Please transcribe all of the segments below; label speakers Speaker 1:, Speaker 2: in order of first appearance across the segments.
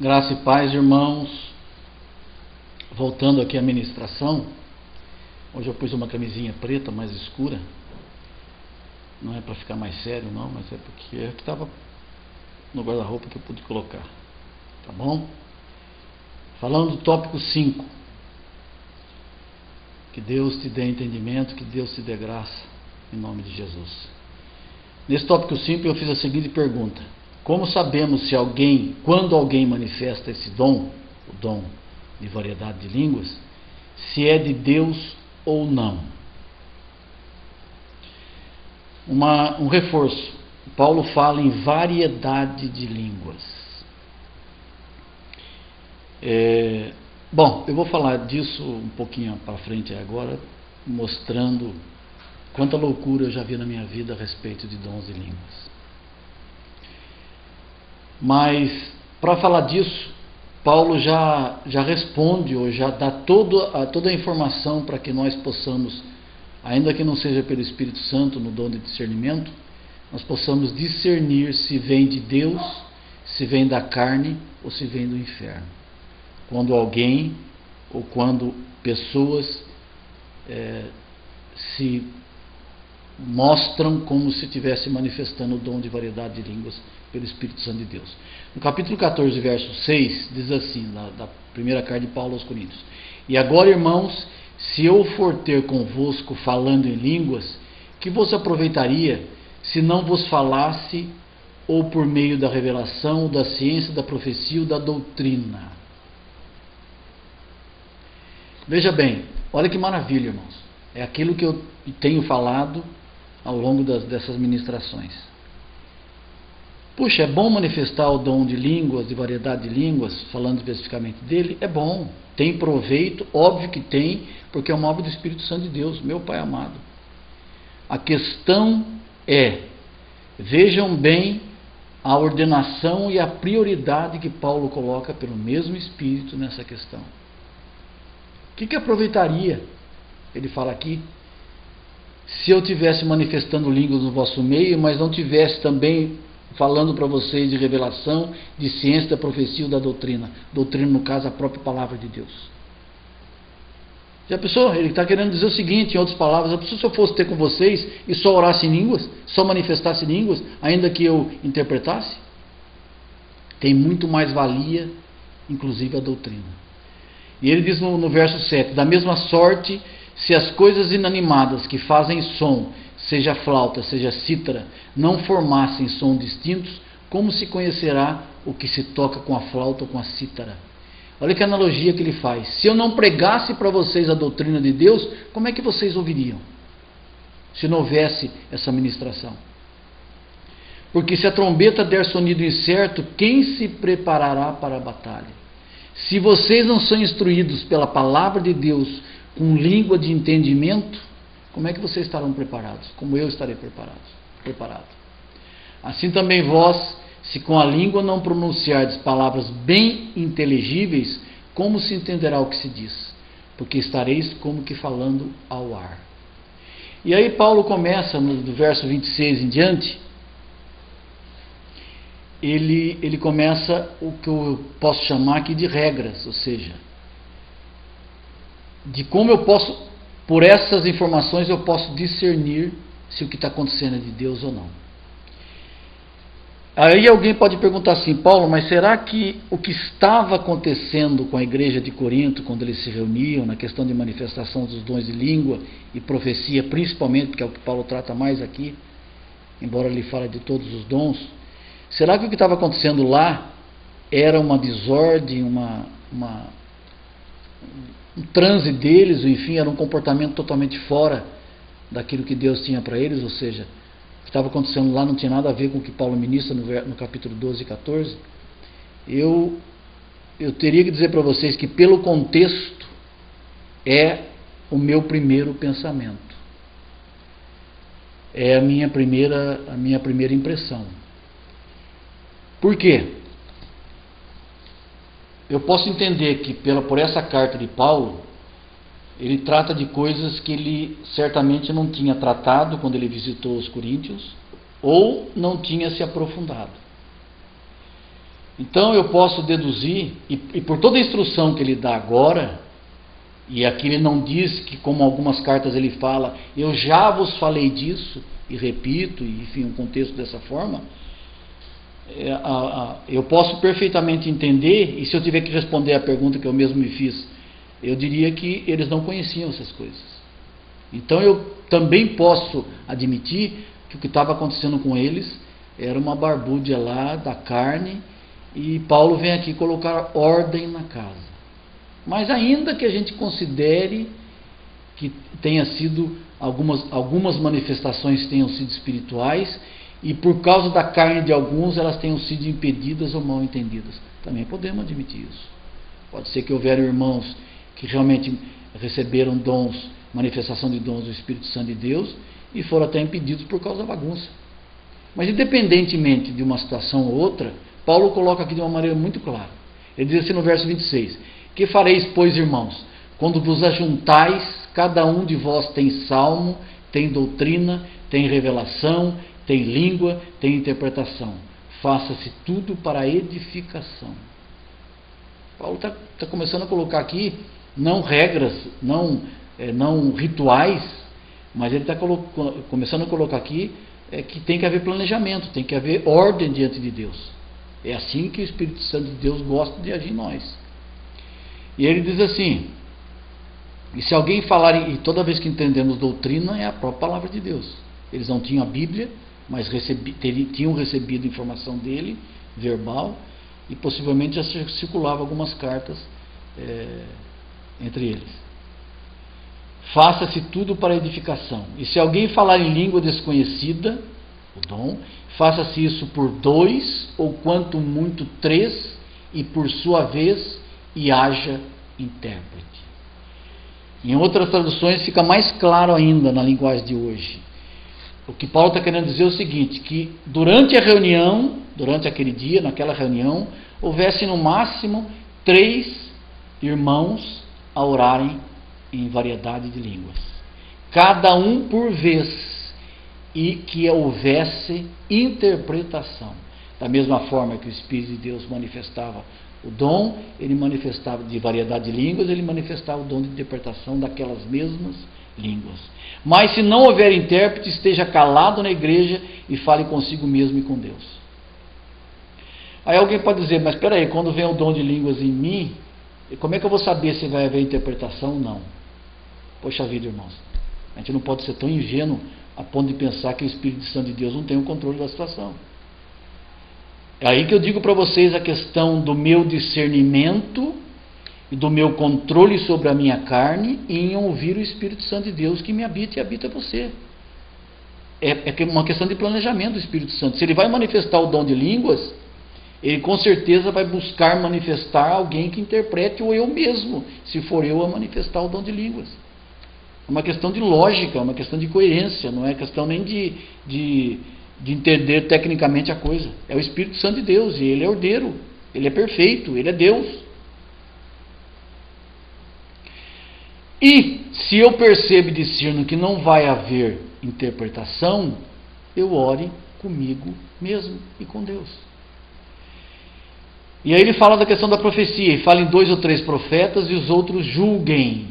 Speaker 1: Graça e paz, irmãos. Voltando aqui à ministração. Hoje eu pus uma camisinha preta, mais escura. Não é para ficar mais sério, não, mas é porque é que estava no guarda-roupa que eu pude colocar. Tá bom? Falando do tópico 5. Que Deus te dê entendimento, que Deus te dê graça, em nome de Jesus. Nesse tópico 5 eu fiz a seguinte pergunta: como sabemos se quando alguém manifesta esse dom, o dom de variedade de línguas, se é de Deus ou não? Um reforço. Paulo fala em variedade de línguas. Bom, eu vou falar disso um pouquinho para frente agora, mostrando quanta loucura eu já vi na minha vida a respeito de dons de línguas. Mas, para falar disso, Paulo já responde, ou já dá toda a informação para que nós possamos, ainda que não seja pelo Espírito Santo, no dom de discernimento, nós possamos discernir se vem de Deus, se vem da carne ou se vem do inferno. Quando alguém ou quando pessoas se mostram como se estivesse manifestando o dom de variedade de línguas pelo Espírito Santo de Deus. No capítulo 14, verso 6, diz assim, da primeira carta de Paulo aos Coríntios: E agora, irmãos, se eu for ter convosco falando em línguas, que vos aproveitaria se não vos falasse ou por meio da revelação, ou da ciência, da profecia ou da doutrina? Veja bem, olha que maravilha, irmãos. É aquilo que eu tenho falado ao longo dessas ministrações. Puxa, é bom manifestar o dom de línguas, de variedade de línguas, falando especificamente dele? É bom, tem proveito, óbvio que tem, porque é uma obra do Espírito Santo de Deus, meu Pai amado. A questão é, vejam bem a ordenação e a prioridade que Paulo coloca pelo mesmo Espírito nessa questão. O que aproveitaria, ele fala aqui, se eu estivesse manifestando línguas no vosso meio, mas não tivesse também falando para vocês de revelação, de ciência, da profecia ou da doutrina? Doutrina, no caso, a própria palavra de Deus. Já pensou? Ele está querendo dizer o seguinte, em outras palavras: se eu fosse ter com vocês e só orasse em línguas, só manifestasse línguas, ainda que eu interpretasse? Tem muito mais valia, inclusive, a doutrina. E ele diz no verso 7, da mesma sorte, se as coisas inanimadas que fazem som, seja flauta, seja cítara, não formassem som distintos, como se conhecerá o que se toca com a flauta ou com a cítara? Olha que analogia que ele faz. Se eu não pregasse para vocês a doutrina de Deus, como é que vocês ouviriam? Se não houvesse essa ministração. Porque se a trombeta der sonido incerto, quem se preparará para a batalha? Se vocês não são instruídos pela palavra de Deus com língua de entendimento, como é que vocês estarão preparados? Como eu estarei preparado. Assim também vós, se com a língua não pronunciardes palavras bem inteligíveis, como se entenderá o que se diz? Porque estareis como que falando ao ar. E aí Paulo começa, do verso 26 em diante, ele começa o que eu posso chamar aqui de regras, ou seja, de como eu posso, por essas informações, eu posso discernir se o que está acontecendo é de Deus ou não. Aí alguém pode perguntar assim: Paulo, mas será que o que estava acontecendo com a igreja de Corinto, quando eles se reuniam, na questão de manifestação dos dons de língua e profecia, principalmente, porque é o que Paulo trata mais aqui, embora ele fale de todos os dons, será que o que estava acontecendo lá era uma desordem, um transe deles, ou enfim, era um comportamento totalmente fora daquilo que Deus tinha para eles? Ou seja, o que estava acontecendo lá não tinha nada a ver com o que Paulo ministra no capítulo 12 e 14. Eu teria que dizer para vocês que, pelo contexto, é o meu primeiro pensamento. É a minha primeira impressão. Por quê? Eu posso entender que por essa carta de Paulo, ele trata de coisas que ele certamente não tinha tratado quando ele visitou os coríntios, ou não tinha se aprofundado. Então eu posso deduzir, e por toda a instrução que ele dá agora, e aqui ele não diz que, como algumas cartas ele fala, eu já vos falei disso, e repito, e enfim, um contexto dessa forma, eu posso perfeitamente entender, e se eu tiver que responder a pergunta que eu mesmo me fiz, eu diria que eles não conheciam essas coisas. Então eu também posso admitir que o que estava acontecendo com eles era uma barbúdia lá da carne, e Paulo vem aqui colocar ordem na casa. Mas ainda que a gente considere que tenha sido algumas manifestações tenham sido espirituais, e por causa da carne de alguns elas tenham sido impedidas ou mal entendidas, também podemos admitir isso. Pode ser que houveram irmãos que realmente receberam dons, manifestação de dons do Espírito Santo de Deus, e foram até impedidos por causa da bagunça. Mas independentemente de uma situação ou outra, Paulo coloca aqui de uma maneira muito clara. Ele diz assim no verso 26, que fareis, pois, irmãos, quando vos ajuntais, cada um de vós tem salmo, tem doutrina, tem revelação, tem língua, tem interpretação. Faça-se tudo para a edificação. Paulo está começando a colocar aqui, não regras, não rituais, mas ele está começando a colocar aqui que tem que haver planejamento, tem que haver ordem diante de Deus. É assim que o Espírito Santo de Deus gosta de agir em nós. E ele diz assim, e se alguém falar, e toda vez que entendemos doutrina, é a própria palavra de Deus. Eles não tinham a Bíblia, mas tinham recebido informação dele, verbal, e possivelmente já circulava algumas cartas entre eles. Faça-se tudo para edificação. E se alguém falar em língua desconhecida, o dom, faça-se isso por 2, ou quanto muito 3, e por sua vez, e haja intérprete. Em outras traduções fica mais claro ainda na linguagem de hoje. O que Paulo está querendo dizer é o seguinte, que durante a reunião, durante aquele dia, naquela reunião, houvesse no máximo 3 irmãos a orarem em variedade de línguas, cada um por vez, e que houvesse interpretação. Da mesma forma que o Espírito de Deus manifestava o dom, ele manifestava de variedade de línguas, ele manifestava o dom de interpretação daquelas mesmas línguas. Mas se não houver intérprete, esteja calado na igreja e fale consigo mesmo e com Deus. Aí alguém pode dizer, mas espera aí, quando vem o dom de línguas em mim, como é que eu vou saber se vai haver interpretação ou não? Poxa vida, irmãos, a gente não pode ser tão ingênuo a ponto de pensar que o Espírito Santo de Deus não tem o controle da situação. É aí que eu digo para vocês a questão do meu discernimento e do meu controle sobre a minha carne em ouvir o Espírito Santo de Deus que me habita e habita você. É uma questão de planejamento do Espírito Santo. Se ele vai manifestar o dom de línguas, ele com certeza vai buscar manifestar alguém que interprete, ou eu mesmo, se for eu a manifestar o dom de línguas. É uma questão de lógica, é uma questão de coerência, não é questão nem de entender tecnicamente a coisa. É o Espírito Santo de Deus, e ele é ordeiro, ele é perfeito, ele é Deus. E se eu percebo e discerno que não vai haver interpretação, eu ore comigo mesmo e com Deus. E aí ele fala da questão da profecia, e fala em 2 ou 3 profetas e os outros julguem.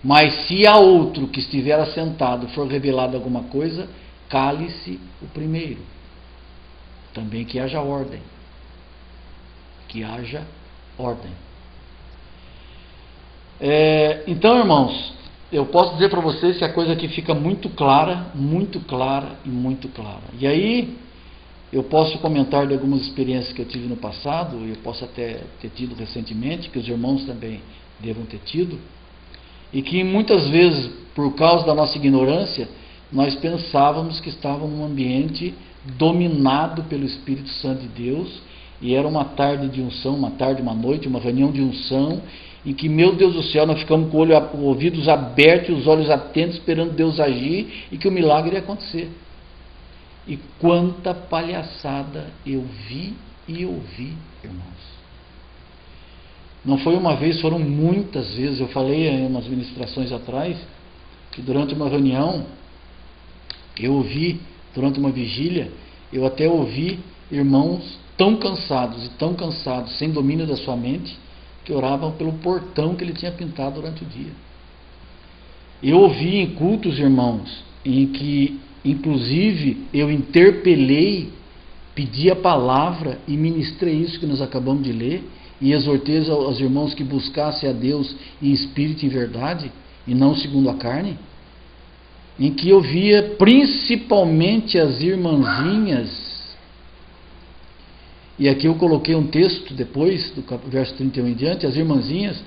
Speaker 1: Mas se a outro que estiver assentado for revelado alguma coisa, cale-se o primeiro. Também que haja ordem. Que haja ordem. Então, irmãos, eu posso dizer para vocês que a coisa aqui fica muito clara e muito clara. E aí, eu posso comentar de algumas experiências que eu tive no passado, e eu posso até ter tido recentemente, que os irmãos também devam ter tido, e que muitas vezes, por causa da nossa ignorância, nós pensávamos que estávamos num ambiente dominado pelo Espírito Santo de Deus, e era uma tarde de unção, uma noite, uma reunião de unção, em que, meu Deus do céu, nós ficamos com ouvidos abertos e os olhos atentos, esperando Deus agir, e que o milagre ia acontecer. E quanta palhaçada eu vi e ouvi, irmãos. Não foi uma vez, foram muitas vezes. Eu falei em umas ministrações atrás, que durante uma reunião, eu ouvi, durante uma vigília, eu até ouvi irmãos tão cansados, sem domínio da sua mente, que oravam pelo portão que ele tinha pintado durante o dia. Eu ouvi em cultos, irmãos, em que inclusive eu interpelei, pedi a palavra e ministrei isso que nós acabamos de ler, e exortei aos irmãos que buscassem a Deus em espírito e em verdade, e não segundo a carne, em que eu via principalmente as irmãzinhas, e aqui eu coloquei um texto depois, do verso 31 em diante, as irmãzinhas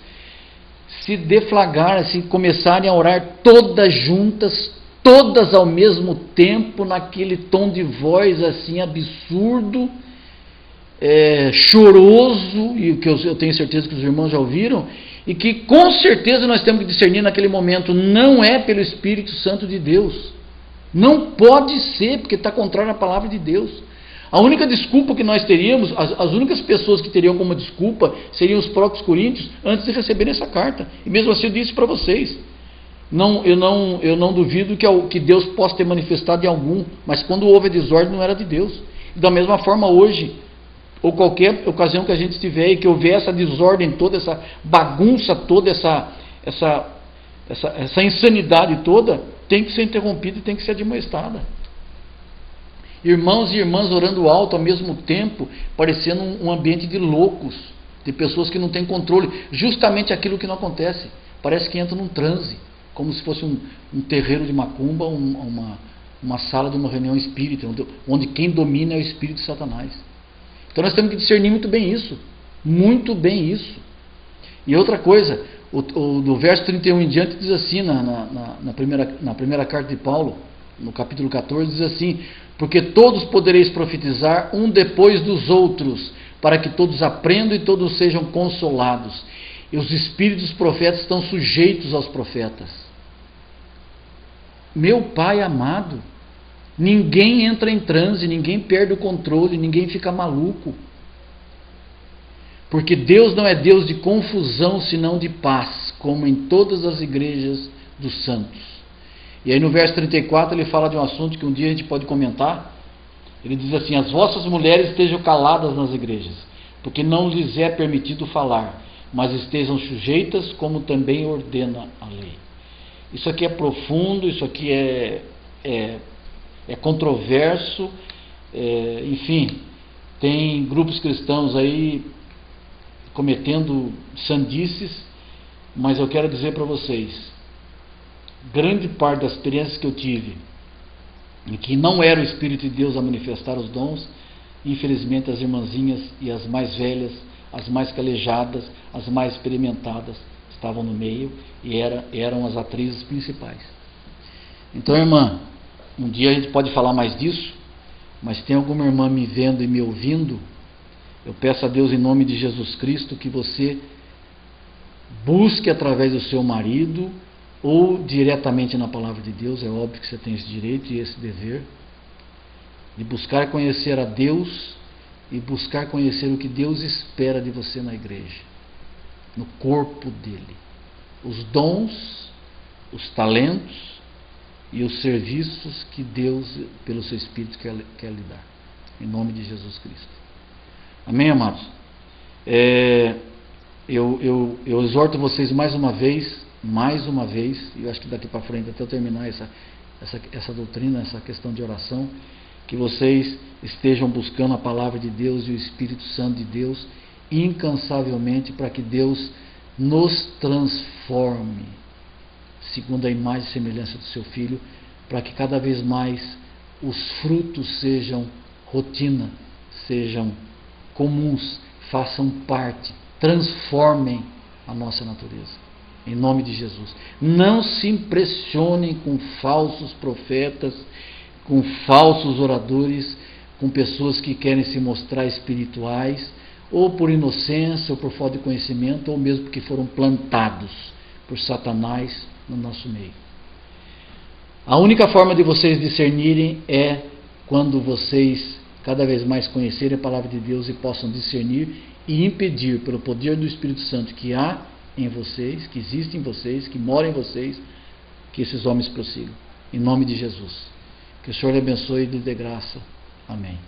Speaker 1: se deflagrarem, assim, começarem a orar todas juntas, todas ao mesmo tempo, naquele tom de voz assim absurdo, choroso, e que eu tenho certeza que os irmãos já ouviram, e que com certeza nós temos que discernir naquele momento, não é pelo Espírito Santo de Deus, não pode ser, porque está contrário à palavra de Deus. A única desculpa que nós teríamos, as únicas pessoas que teriam como desculpa seriam os próprios coríntios antes de receberem essa carta, e mesmo assim eu disse para vocês, eu não duvido que Deus possa ter manifestado em algum, mas quando houve a desordem não era de Deus. E da mesma forma hoje, ou qualquer ocasião que a gente estiver e que houver essa desordem toda, essa bagunça toda, essa insanidade toda, tem que ser interrompida e tem que ser admoestada. Irmãos e irmãs orando alto ao mesmo tempo, parecendo um ambiente de loucos, de pessoas que não têm controle, justamente aquilo que não acontece, parece que entra num transe, como se fosse um terreiro de macumba, uma sala de uma reunião espírita, onde quem domina é o espírito de Satanás. Então nós temos que discernir muito bem isso. E outra coisa, do verso 31 em diante diz assim, na primeira carta de Paulo, no capítulo 14, diz assim: porque todos podereis profetizar um depois dos outros, para que todos aprendam e todos sejam consolados. E os espíritos dos profetas estão sujeitos aos profetas. Meu Pai amado, ninguém entra em transe, ninguém perde o controle, ninguém fica maluco. Porque Deus não é Deus de confusão, senão de paz, como em todas as igrejas dos santos. E aí no verso 34 ele fala de um assunto que um dia a gente pode comentar. Ele diz assim: as vossas mulheres estejam caladas nas igrejas, porque não lhes é permitido falar, mas estejam sujeitas, como também ordena a lei. Isso aqui é profundo, isso aqui é controverso, enfim, tem grupos cristãos aí cometendo sandices, mas eu quero dizer para vocês, grande parte das experiências que eu tive, em que não era o Espírito de Deus a manifestar os dons, infelizmente as irmãzinhas e as mais velhas, as mais calejadas, as mais experimentadas, estavam no meio e eram as atrizes principais. Então, irmã, um dia a gente pode falar mais disso, mas tem alguma irmã me vendo e me ouvindo, eu peço a Deus em nome de Jesus Cristo que você busque através do seu marido ou diretamente na palavra de Deus, é óbvio que você tem esse direito e esse dever, de buscar conhecer a Deus e buscar conhecer o que Deus espera de você na igreja, no corpo dele, os dons, os talentos e os serviços que Deus, pelo seu Espírito, quer lhe dar, em nome de Jesus Cristo. Amém, amados? Eu exorto vocês mais uma vez, e eu acho que daqui para frente, até eu terminar essa doutrina, essa questão de oração, que vocês estejam buscando a palavra de Deus e o Espírito Santo de Deus incansavelmente, para que Deus nos transforme segundo a imagem e semelhança do seu Filho, para que cada vez mais os frutos sejam rotina, sejam comuns, façam parte, transformem a nossa natureza. Em nome de Jesus. Não se impressionem com falsos profetas, com falsos oradores, com pessoas que querem se mostrar espirituais, ou por inocência, ou por falta de conhecimento, ou mesmo porque foram plantados por Satanás no nosso meio. A única forma de vocês discernirem é quando vocês cada vez mais conhecerem a palavra de Deus e possam discernir e impedir, pelo poder do Espírito Santo que há em vocês, que existe em vocês, que mora em vocês, que esses homens prossigam. Em nome de Jesus. Que o Senhor lhe abençoe e lhe dê graça. Amém.